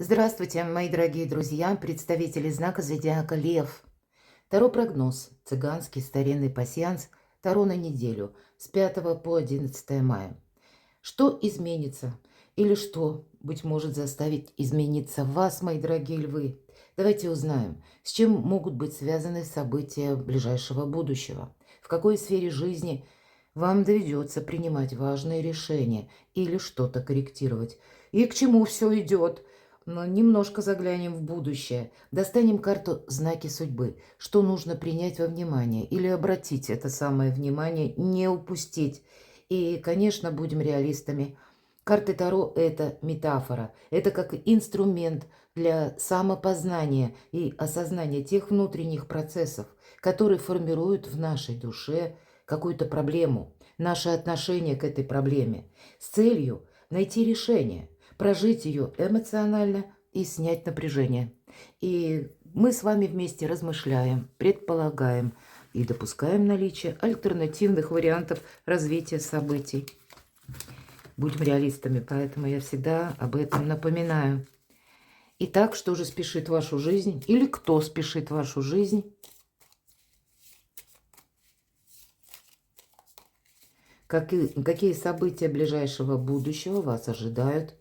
Здравствуйте, мои дорогие друзья, представители знака зодиака Лев. Таро-прогноз, цыганский старинный пасьянс, Таро на неделю с 5 по 11 мая. Что изменится или что, быть может, заставить измениться вас, мои дорогие львы? Давайте узнаем, с чем могут быть связаны события ближайшего будущего, в какой сфере жизни вам доведется принимать важные решения или что-то корректировать, и к чему все идет. Но немножко заглянем в будущее, достанем карту «Знаки судьбы», что нужно принять во внимание или обратить это самое внимание, не упустить. И, конечно, будем реалистами. Карты Таро – это метафора, это как инструмент для самопознания и осознания тех внутренних процессов, которые формируют в нашей душе какую-то проблему, наше отношение к этой проблеме, с целью найти решение, прожить ее эмоционально и снять напряжение. И мы с вами вместе размышляем, предполагаем и допускаем наличие альтернативных вариантов развития событий. Будем реалистами, поэтому я всегда об этом напоминаю. Итак, что же спешит в вашу жизнь? Или кто спешит в вашу жизнь? Какие события ближайшего будущего вас ожидают?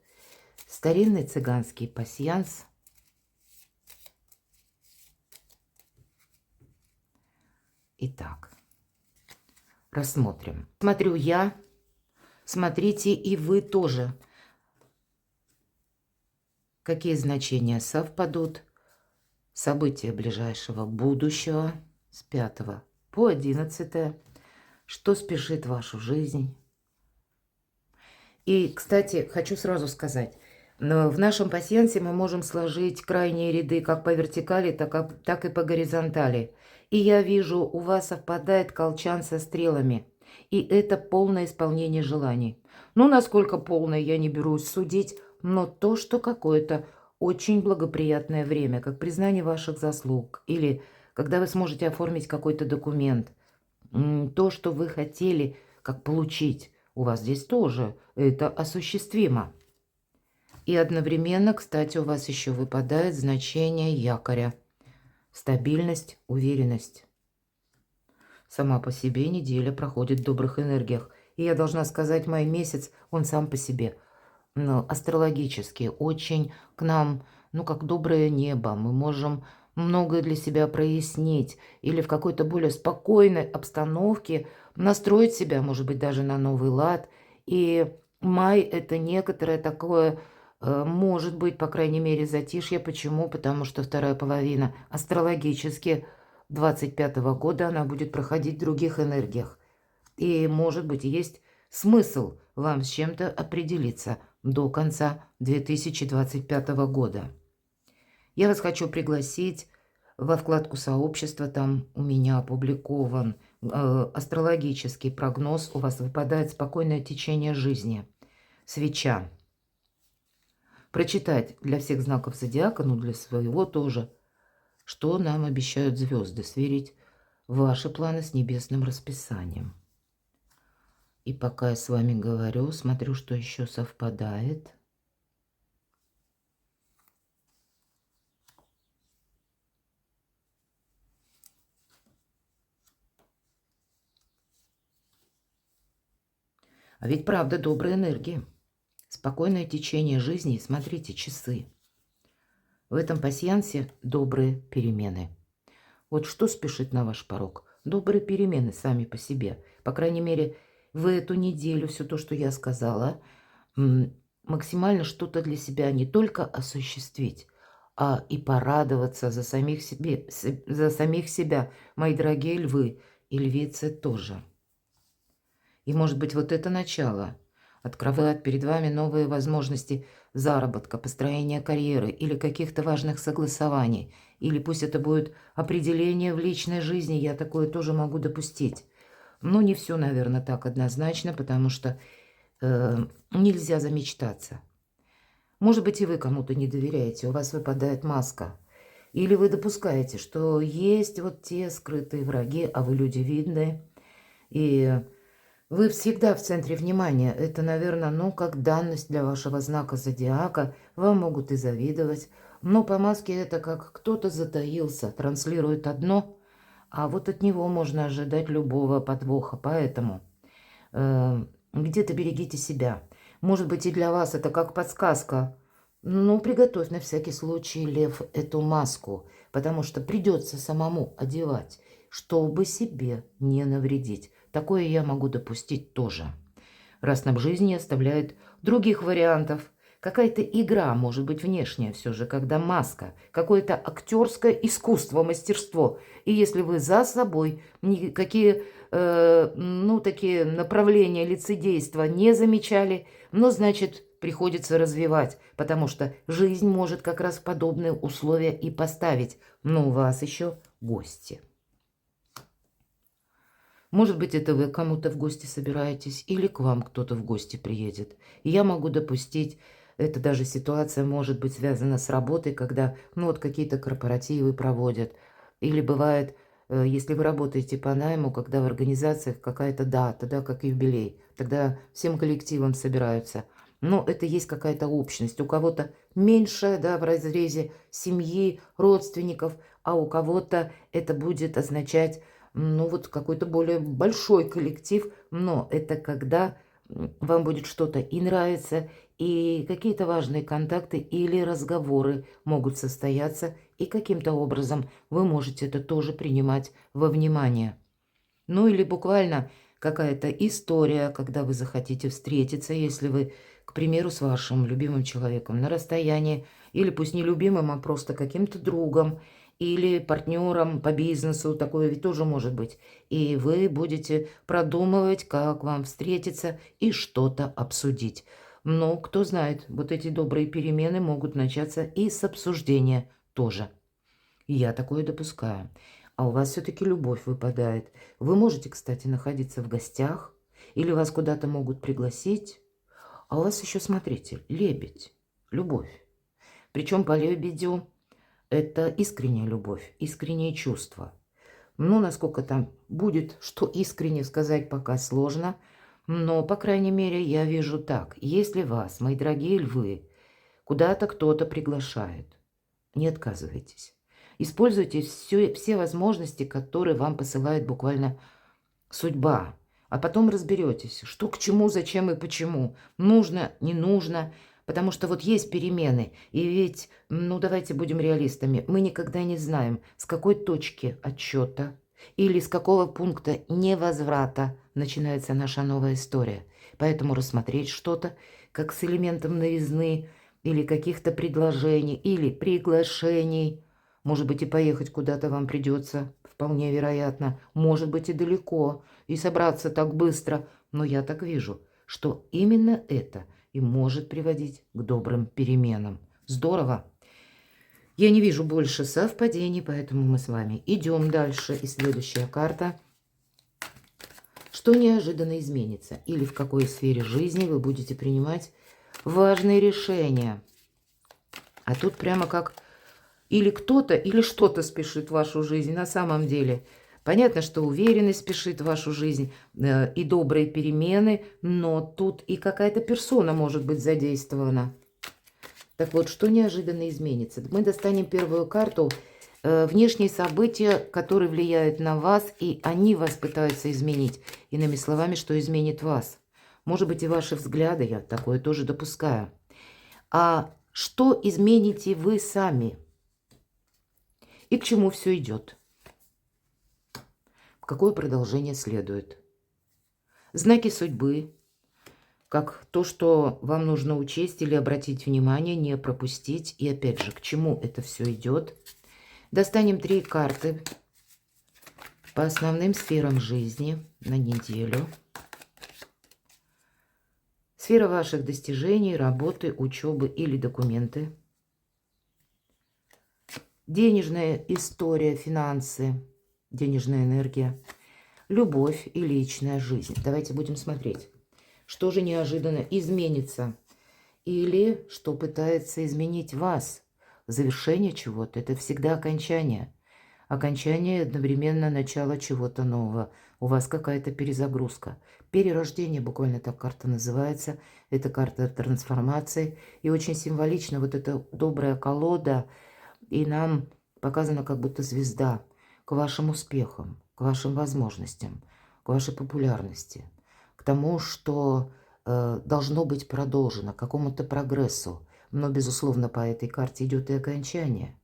Старинный цыганский пасьянс. Итак, рассмотрим. Смотрю я, смотрите и вы тоже. Какие значения совпадут? События ближайшего будущего с 5 по 11. Что спешит в вашу жизнь? И, кстати, хочу сразу сказать, в нашем пасьянсе мы можем сложить крайние ряды как по вертикали, так и по горизонтали. И я вижу, у вас совпадает колчан со стрелами. И это полное исполнение желаний. Ну, насколько полное, я не берусь судить, но то, что какое-то очень благоприятное время, как признание ваших заслуг, или когда вы сможете оформить какой-то документ, то, что вы хотели, как получить, у вас здесь тоже это осуществимо. И одновременно, кстати, у вас еще выпадает значение якоря. Стабильность, уверенность. Сама по себе неделя проходит в добрых энергиях. И я должна сказать, май месяц, он сам по себе, но астрологически очень к нам, ну, как доброе небо. Мы можем многое для себя прояснить или в какой-то более спокойной обстановке настроить себя, может быть, даже на новый лад. И май – это некоторое такое, может быть, по крайней мере, затишье. Почему? Потому что вторая половина астрологически 25-го года она будет проходить в других энергиях. И, может быть, есть смысл вам с чем-то определиться до конца 2025 года. Я вас хочу пригласить во вкладку «Сообщество». Там у меня опубликован астрологический прогноз. У вас выпадает спокойное течение жизни. Свеча. Прочитать для всех знаков зодиака, ну для своего тоже, что нам обещают звезды. Сверить ваши планы с небесным расписанием. И пока я с вами говорю, смотрю, что еще совпадает. А ведь правда добрая энергия. Спокойное течение жизни. Смотрите, часы. В этом пасьянсе добрые перемены. Вот что спешит на ваш порог? Добрые перемены сами по себе. По крайней мере, в эту неделю все то, что я сказала, максимально что-то для себя не только осуществить, а и порадоваться за самих себя, мои дорогие львы и львицы тоже. И, может быть, вот это начало открывает перед вами новые возможности заработка, построения карьеры или каких-то важных согласований. Или пусть это будет определение в личной жизни, я такое тоже могу допустить. Но не все, наверное, так однозначно, потому что нельзя замечтаться. Может быть, и вы кому-то не доверяете, у вас выпадает маска. Или вы допускаете, что есть вот те скрытые враги, а вы люди видные, и Вы всегда в центре внимания. Это, наверное, ну, как данность для вашего знака зодиака. Вам могут и завидовать. Но по маске это как кто-то затаился, транслирует одно, а вот от него можно ожидать любого подвоха. Поэтому где-то берегите себя. Может быть, и для вас это как подсказка. Ну, приготовь на всякий случай, лев, эту маску, потому что придется самому одевать, чтобы себе не навредить. Такое я могу допустить тоже. Раз нам жизнь не оставляет других вариантов. Какая-то игра, может быть, внешняя все же, когда маска, какое-то актерское искусство, мастерство. И если вы за собой никакие, ну, такие направления лицедейства не замечали, ну, значит, приходится развивать, потому что жизнь может как раз подобные условия и поставить. Но у вас еще гости. Может быть, это вы кому-то в гости собираетесь, или к вам кто-то в гости приедет. И я могу допустить, это даже ситуация может быть связана с работой, когда, ну, вот какие-то корпоративы проводят. Или бывает, если вы работаете по найму, когда в организациях какая-то дата, да, как юбилей, тогда всем коллективом собираются. Но это есть какая-то общность. У кого-то меньше, да, в разрезе семьи, родственников, а у кого-то это будет означать, ну, вот какой-то более большой коллектив, но это когда вам будет что-то и нравится, и какие-то важные контакты или разговоры могут состояться, и каким-то образом вы можете это тоже принимать во внимание. Ну, или буквально какая-то история, когда вы захотите встретиться, если вы, к примеру, с вашим любимым человеком на расстоянии, или пусть не любимым, а просто каким-то другом, или партнером по бизнесу, такое ведь тоже может быть. И вы будете продумывать, как вам встретиться и что-то обсудить. Но, кто знает, вот эти добрые перемены могут начаться и с обсуждения тоже. Я такое допускаю. А у вас все-таки любовь выпадает. Вы можете, кстати, находиться в гостях, или вас куда-то могут пригласить. А у вас еще, смотрите, лебедь, любовь. Причем по лебедю это искренняя любовь, искренние чувства. Ну, насколько там будет, что искренне сказать, пока сложно. Но, по крайней мере, я вижу так. Если вас, мои дорогие львы, куда-то кто-то приглашает, не отказывайтесь. Используйте все возможности, которые вам посылает буквально судьба. А потом разберетесь, что к чему, зачем и почему. Нужно, не нужно. Потому что вот есть перемены. И ведь, ну давайте будем реалистами, мы никогда не знаем, с какой точки отсчета или с какого пункта невозврата начинается наша новая история. Поэтому рассмотреть что-то как с элементом новизны или каких-то предложений или приглашений. Может быть, и поехать куда-то вам придется, вполне вероятно. Может быть, и далеко, и собраться так быстро. Но я так вижу, что именно это и может приводить к добрым переменам. Здорово! Я не вижу больше совпадений, поэтому мы с вами идем дальше. И следующая карта. Что неожиданно изменится? Или в какой сфере жизни вы будете принимать важные решения? А тут прямо как или кто-то, или что-то спешит в вашу жизнь на самом деле. Понятно, что уверенность спешит в вашу жизнь и добрые перемены, но тут и какая-то персона может быть задействована. Так вот, что неожиданно изменится? Мы достанем первую карту. Внешние события, которые влияют на вас, и они вас пытаются изменить. Иными словами, что изменит вас. Может быть, и ваши взгляды, я такое тоже допускаю. А что измените вы сами? И к чему все идет? Какое продолжение следует? Знаки судьбы, как то, что вам нужно учесть или обратить внимание, не пропустить. И опять же, к чему это все идет? Достанем 3 карты по основным сферам жизни на неделю. Сфера ваших достижений, работы, учебы или документы. Денежная история, финансы, денежная энергия, любовь и личная жизнь. Давайте будем смотреть, что же неожиданно изменится или что пытается изменить вас. Завершение чего-то – это всегда окончание. Окончание одновременно начало чего-то нового. У вас какая-то перезагрузка. Перерождение, буквально так карта называется. Это карта трансформации. И очень символично вот эта добрая колода. И нам показана как будто звезда к вашим успехам, к вашим возможностям, к вашей популярности, к тому, что должно быть продолжено, к какому-то прогрессу. Но, безусловно, по этой карте идет и окончание.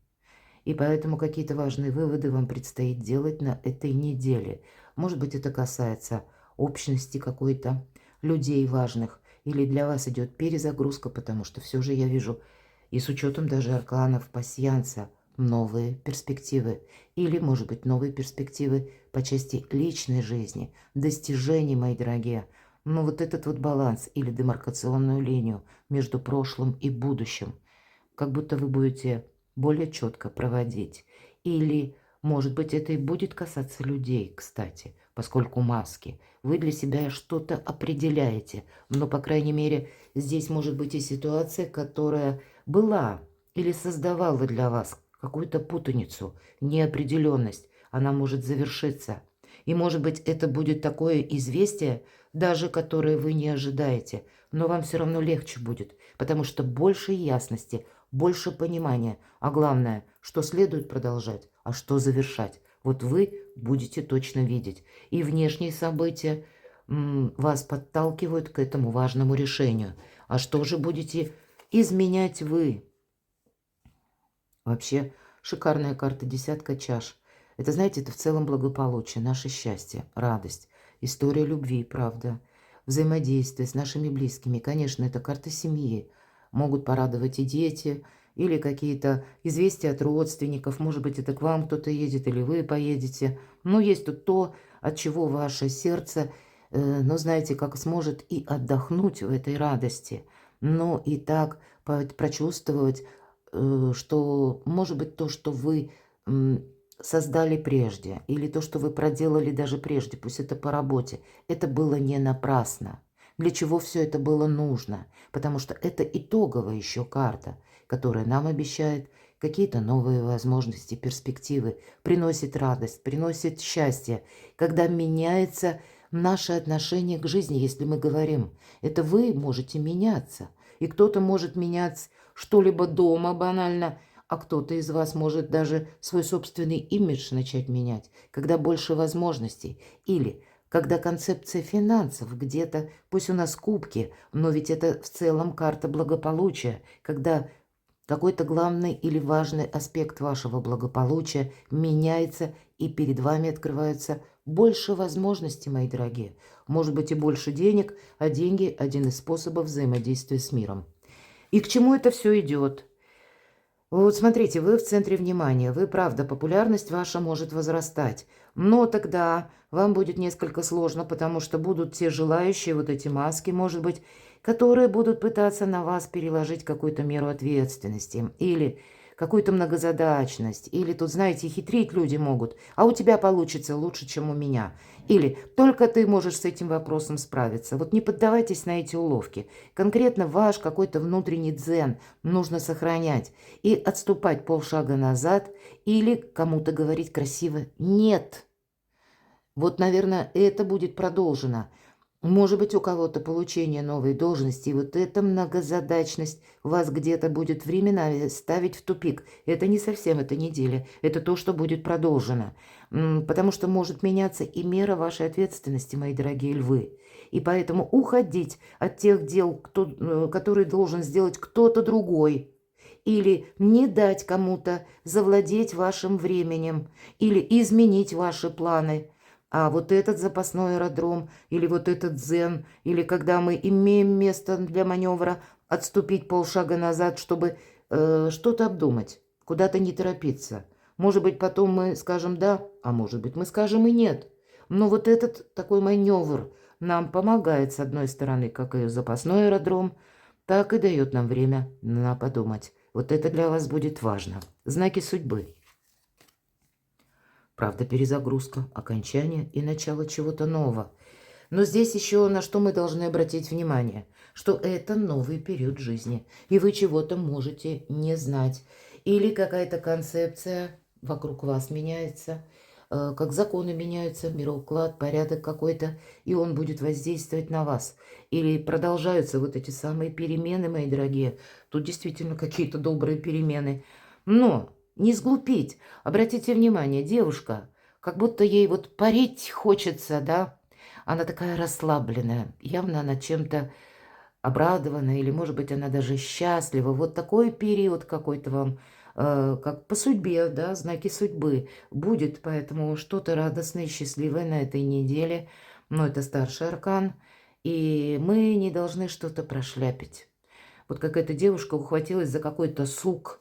И поэтому какие-то важные выводы вам предстоит делать на этой неделе. Может быть, это касается общности какой-то, людей важных, или для вас идет перезагрузка, потому что все же я вижу, и с учетом даже арканов пасьянса, новые перспективы. Или, может быть, новые перспективы по части личной жизни, достижений, мои дорогие. Но вот этот вот баланс или демаркационную линию между прошлым и будущим, как будто вы будете более четко проводить. Или, может быть, это и будет касаться людей, кстати, поскольку маски. Вы для себя что-то определяете, но, по крайней мере, здесь может быть и ситуация, которая была или создавала для вас какую-то путаницу, неопределенность. Она может завершиться. И, может быть, это будет такое известие, даже которое вы не ожидаете, но вам все равно легче будет, потому что больше ясности, больше понимания, а главное, что следует продолжать, а что завершать. Вот вы будете точно видеть. И внешние события вас подталкивают к этому важному решению. А что же будете изменять вы? Вообще шикарная карта «Десятка чаш». Это, знаете, это в целом благополучие, наше счастье, радость, история любви, правда, взаимодействие с нашими близкими. Конечно, это карта семьи. Могут порадовать и дети, или какие-то известия от родственников. Может быть, это к вам кто-то едет, или вы поедете. Но есть тут то, от чего ваше сердце, но знаете, как сможет и отдохнуть в этой радости. Но и так прочувствовать, что, может быть, то, что вы создали прежде, или то, что вы проделали даже прежде, пусть это по работе, это было не напрасно. Для чего все это было нужно? Потому что это итоговая еще карта, которая нам обещает какие-то новые возможности, перспективы, приносит радость, приносит счастье, когда меняется наше отношение к жизни, если мы говорим, это вы можете меняться, и кто-то может менять что-либо дома банально, а кто-то из вас может даже свой собственный имидж начать менять, когда больше возможностей. Или когда концепция финансов где-то, пусть у нас кубки, но ведь это в целом карта благополучия, когда какой-то главный или важный аспект вашего благополучия меняется, и перед вами открывается больше возможностей, мои дорогие. Может быть и больше денег, а деньги – один из способов взаимодействия с миром. И к чему это все идет? Вот смотрите, вы в центре внимания, вы, правда, популярность ваша может возрастать, но тогда вам будет несколько сложно, потому что будут те желающие, вот эти маски, может быть, которые будут пытаться на вас переложить какую-то меру ответственности или какую-то многозадачность, или тут, знаете, хитрить люди могут, а у тебя получится лучше, чем у меня. Или только ты можешь с этим вопросом справиться. Вот не поддавайтесь на эти уловки. Конкретно ваш какой-то внутренний дзен нужно сохранять и отступать полшага назад или кому-то говорить красиво «нет». Вот, наверное, это будет продолжено. Может быть, у кого-то получение новой должности, и вот эта многозадачность вас где-то будет временами ставить в тупик. Это не совсем эта неделя, это то, что будет продолжено. Потому что может меняться и мера вашей ответственности, мои дорогие львы. И поэтому уходить от тех дел, которые должен сделать кто-то другой. Или не дать кому-то завладеть вашим временем, или изменить ваши планы. А вот этот запасной аэродром, или вот этот дзен, или когда мы имеем место для маневра, отступить полшага назад, чтобы что-то обдумать, куда-то не торопиться. Может быть, потом мы скажем «да», а может быть, мы скажем и «нет». Но вот этот такой маневр нам помогает, с одной стороны, как и запасной аэродром, так и дает нам время на подумать. Вот это для вас будет важно. Знаки судьбы. Правда, перезагрузка, окончание и начало чего-то нового. Но здесь еще на что мы должны обратить внимание, что это новый период жизни, и вы чего-то можете не знать. Или какая-то концепция вокруг вас меняется, как законы меняются, мироуклад, порядок какой-то, и он будет воздействовать на вас. Или продолжаются вот эти самые перемены, мои дорогие. Тут действительно какие-то добрые перемены. Но не сглупить. Обратите внимание, девушка, как будто ей вот парить хочется, да? Она такая расслабленная. Явно она чем-то обрадована, или, может быть, она даже счастлива. Вот такой период какой-то вам, как по судьбе, да, знаки судьбы будет, поэтому что-то радостное и счастливое на этой неделе. Но это старший аркан, и мы не должны что-то прошляпить. Вот как эта девушка ухватилась за какой-то сук,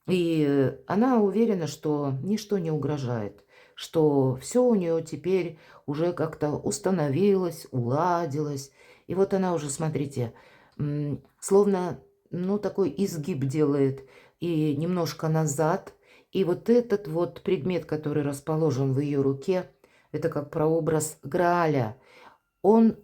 и она уверена, что ничто не угрожает, что все у нее теперь уже как-то установилось, уладилось. И вот она уже, смотрите, словно, ну, такой изгиб делает и немножко назад. И вот этот вот предмет, который расположен в ее руке, это как прообраз Грааля. Он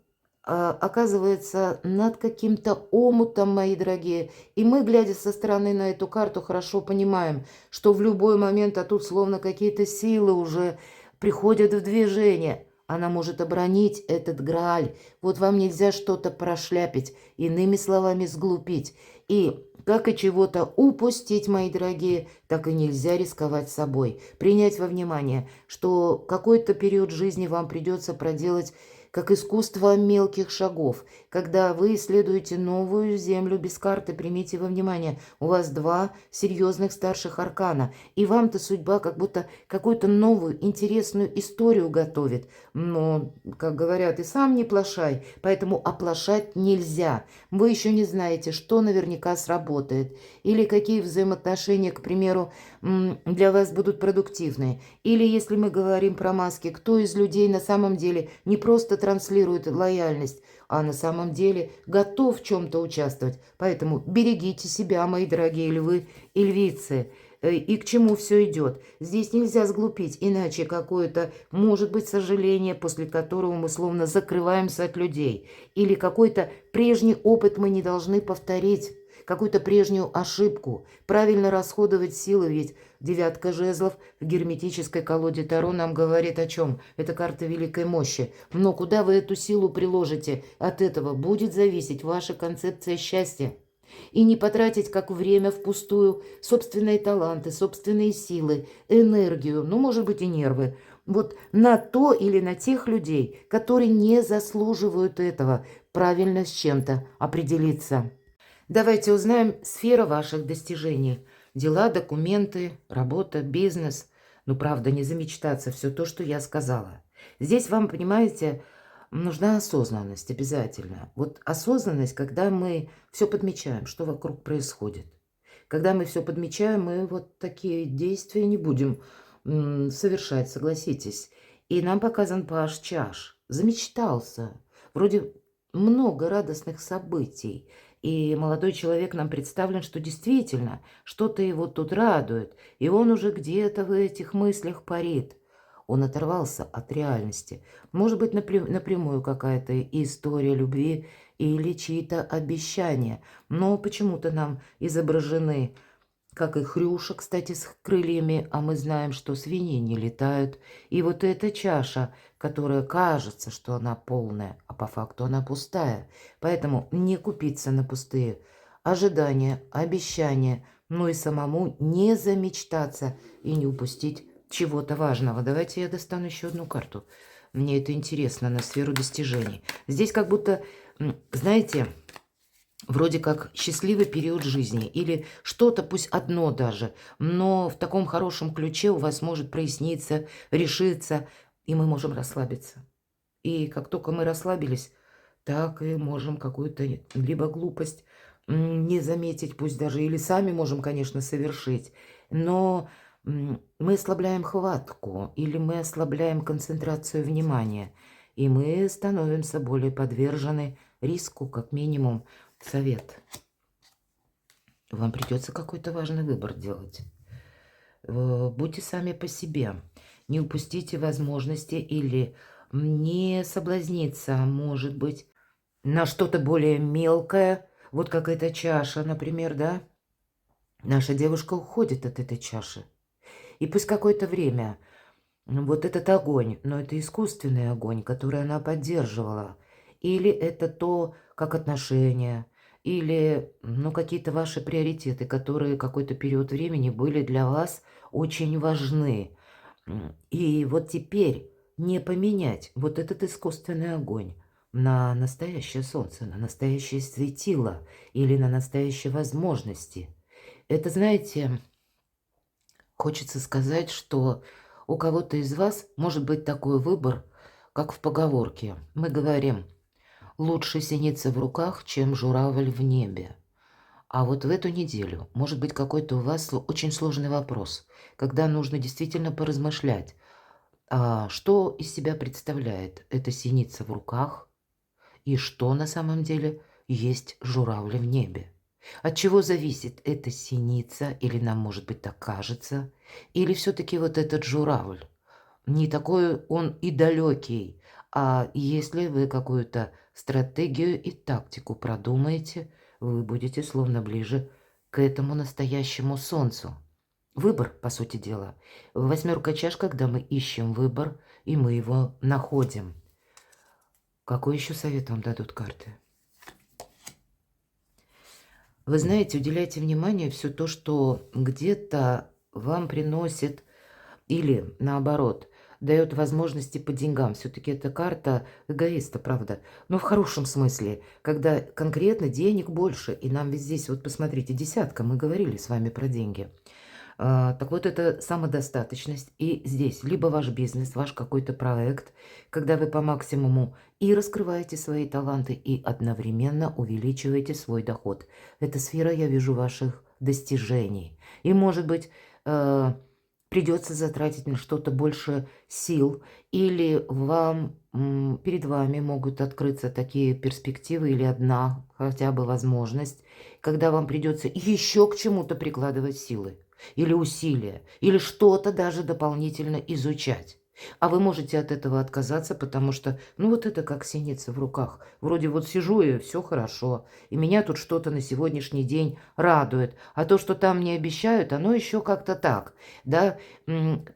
оказывается над каким-то омутом, мои дорогие. И мы, глядя со стороны на эту карту, хорошо понимаем, что в любой момент, а тут словно какие-то силы уже приходят в движение. Она может оборонить этот Грааль. Вот вам нельзя что-то прошляпить, иными словами, сглупить. И как и чего-то упустить, мои дорогие, так и нельзя рисковать собой. Принять во внимание, что какой-то период жизни вам придется проделать как искусство мелких шагов. Когда вы исследуете новую землю без карты, примите во внимание, у вас два серьезных старших аркана, и вам-то судьба как будто какую-то новую интересную историю готовит. Но, как говорят, и сам не плашай, поэтому оплошать нельзя. Вы еще не знаете, что наверняка сработает, или какие взаимоотношения, к примеру, для вас будут продуктивные. Или, если мы говорим про маски, кто из людей на самом деле не просто транслирует лояльность, а на самом деле готов в чем-то участвовать. Поэтому берегите себя, мои дорогие львы и львицы. И к чему все идет. Здесь нельзя сглупить, иначе какое-то, может быть, сожаление, после которого мы словно закрываемся от людей. Или какой-то прежний опыт мы не должны повторить, какую-то прежнюю ошибку. Правильно расходовать силы, ведь девятка жезлов в герметической колоде Таро нам говорит о чем? Это карта великой мощи. Но куда вы эту силу приложите, от этого будет зависеть ваша концепция счастья. И не потратить как время впустую собственные таланты, собственные силы, энергию, ну, может быть, и нервы. Вот на то или на тех людей, которые не заслуживают этого, правильно с чем-то определиться. Давайте узнаем сферу ваших достижений. Дела, документы, работа, бизнес. Ну, правда, не замечтаться, все то, что я сказала. Здесь вам, понимаете, нужна осознанность обязательно. Вот осознанность, когда мы все подмечаем, что вокруг происходит. Когда мы все подмечаем, мы вот такие действия не будем совершать, согласитесь. И нам показан паш чаш. Замечтался. Вроде много радостных событий. И молодой человек нам представлен, что действительно что-то его тут радует. И он уже где-то в этих мыслях парит. Он оторвался от реальности. Может быть, напрямую какая-то история любви или чьи-то обещания. Но почему-то нам изображены, как и хрюша, кстати, с крыльями, а мы знаем, что свиньи не летают. И вот эта чаша, которая кажется, что она полная, а по факту она пустая. Поэтому не купиться на пустые ожидания, обещания, ну и самому не замечтаться и не упустить чего-то важного. Давайте я достану еще одну карту. Мне это интересно, на сферу достижений. Здесь как будто, знаете, вроде как счастливый период жизни или что-то, пусть одно даже, но в таком хорошем ключе у вас может проясниться, решиться, и мы можем расслабиться. И как только мы расслабились, так и можем какую-то либо глупость не заметить, пусть даже или сами можем, конечно, совершить, но мы ослабляем хватку или мы ослабляем концентрацию внимания, и мы становимся более подвержены риску, как минимум. Совет. Вам придется какой-то важный выбор делать. Будьте сами по себе. Не упустите возможности или не соблазниться, может быть, на что-то более мелкое. Вот как эта чаша, например, да? Наша девушка уходит от этой чаши. И пусть какое-то время Вот этот огонь, но это искусственный огонь, который она поддерживала. Или это то, как отношения, или, ну, какие-то ваши приоритеты, которые какой-то период времени были для вас очень важны. И вот теперь не поменять вот этот искусственный огонь на настоящее солнце, на настоящее светило или на настоящие возможности. Это, знаете, хочется сказать, что у кого-то из вас может быть такой выбор, как в поговорке. Мы говорим, лучше синица в руках, чем журавль в небе. А вот в эту неделю может быть какой-то у вас очень сложный вопрос, когда нужно действительно поразмышлять, что из себя представляет эта синица в руках и что на самом деле есть журавли в небе. От чего зависит эта синица, или нам, может быть, так кажется, или все-таки вот этот журавль? Не такой он и далекий, а если вы какую-то стратегию и тактику продумаете, вы будете словно ближе к этому настоящему солнцу. Выбор, по сути дела. Восьмерка чаш, когда мы ищем выбор, и мы его находим. Какой еще совет вам дадут карты? Вы знаете, уделяйте внимание все то, что где-то вам приносит или, наоборот, дает возможности по деньгам. Все-таки это карта эгоиста, правда. Но в хорошем смысле, когда конкретно денег больше. И нам ведь здесь, вот посмотрите, десятка, мы говорили с вами про деньги. Так вот, это самодостаточность. И здесь либо ваш бизнес, ваш какой-то проект, когда вы по максимуму и раскрываете свои таланты, и одновременно увеличиваете свой доход. Это сфера, я вижу, ваших достижений. И, может быть, придется затратить на что-то больше сил, или вам, перед вами могут открыться такие перспективы, или одна хотя бы возможность, когда вам придется еще к чему-то прикладывать силы или усилия, или что-то даже дополнительно изучать. А вы можете от этого отказаться, потому что, ну вот это как синица в руках. Вроде вот сижу и все хорошо, и меня тут что-то на сегодняшний день радует. А то, что там мне обещают, оно еще как-то так, да.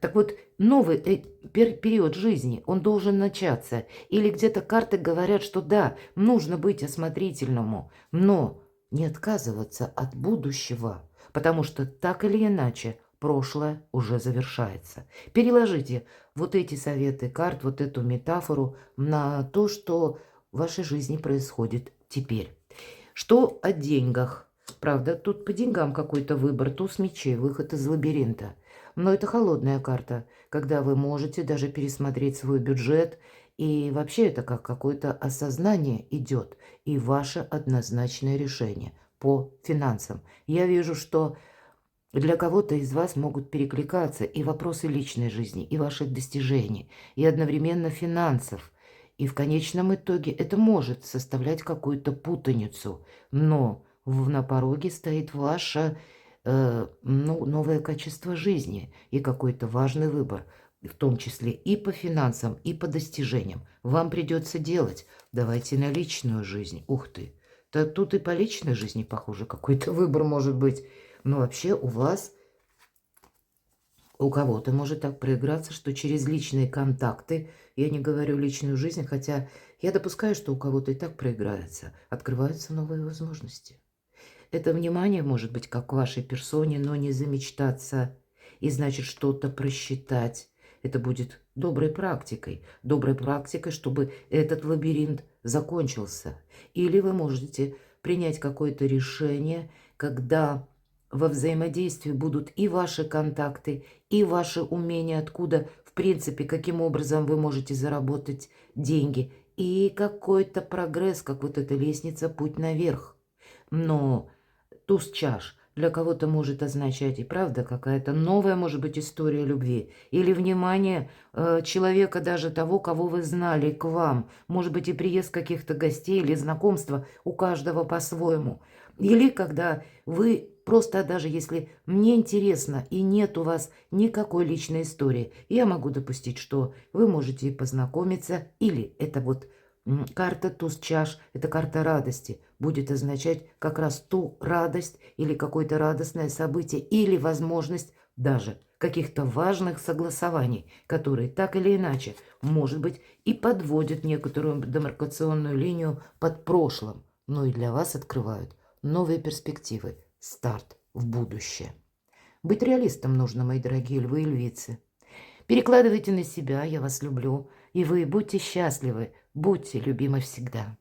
Так вот, новый период жизни, он должен начаться. Или где-то карты говорят, что да, нужно быть осмотрительному, но не отказываться от будущего. Потому что так или иначе прошлое уже завершается. Переложите вот эти советы карт, вот эту метафору на то, что в вашей жизни происходит теперь. Что о деньгах? Правда, тут по деньгам какой-то выбор, туз мечей, выход из лабиринта. Но это холодная карта, когда вы можете даже пересмотреть свой бюджет. И вообще это как какое-то осознание идет. И ваше однозначное решение по финансам. Я вижу, что для кого-то из вас могут перекликаться и вопросы личной жизни, и ваших достижений, и одновременно финансов. И в конечном итоге это может составлять какую-то путаницу. Но на пороге стоит ваше новое качество жизни и какой-то важный выбор, в том числе и по финансам, и по достижениям. Вам придется делать. Давайте на личную жизнь. Ух ты! Да тут и по личной жизни, похоже, какой-то выбор может быть. Но вообще у вас, у кого-то может так проиграться, что через личные контакты, я не говорю личную жизнь, хотя я допускаю, что у кого-то и так проиграется, открываются новые возможности. Это внимание может быть как к вашей персоне, но не замечтаться и, значит, что-то просчитать. Это будет доброй практикой, чтобы этот лабиринт закончился. Или вы можете принять какое-то решение, когда во взаимодействии будут и ваши контакты, и ваши умения, откуда, в принципе, каким образом вы можете заработать деньги, и какой-то прогресс, как вот эта лестница, путь наверх. Но туз чаш для кого-то может означать и правда какая-то новая, может быть, история любви. Или внимание человека, даже того, кого вы знали, к вам. Может быть, и приезд каких-то гостей или знакомства у каждого по-своему. Или когда вы просто, даже если мне интересно и нет у вас никакой личной истории, я могу допустить, что вы можете познакомиться. Или это вот карта туз чаш, это карта радости, будет означать как раз ту радость или какое-то радостное событие, или возможность даже каких-то важных согласований, которые так или иначе, может быть, и подводят некоторую демаркационную линию под прошлым, но и для вас открывают новые перспективы, старт в будущее. Быть реалистом нужно, мои дорогие львы и львицы. Перекладывайте на себя, я вас люблю, и вы будьте счастливы, будьте любимы всегда.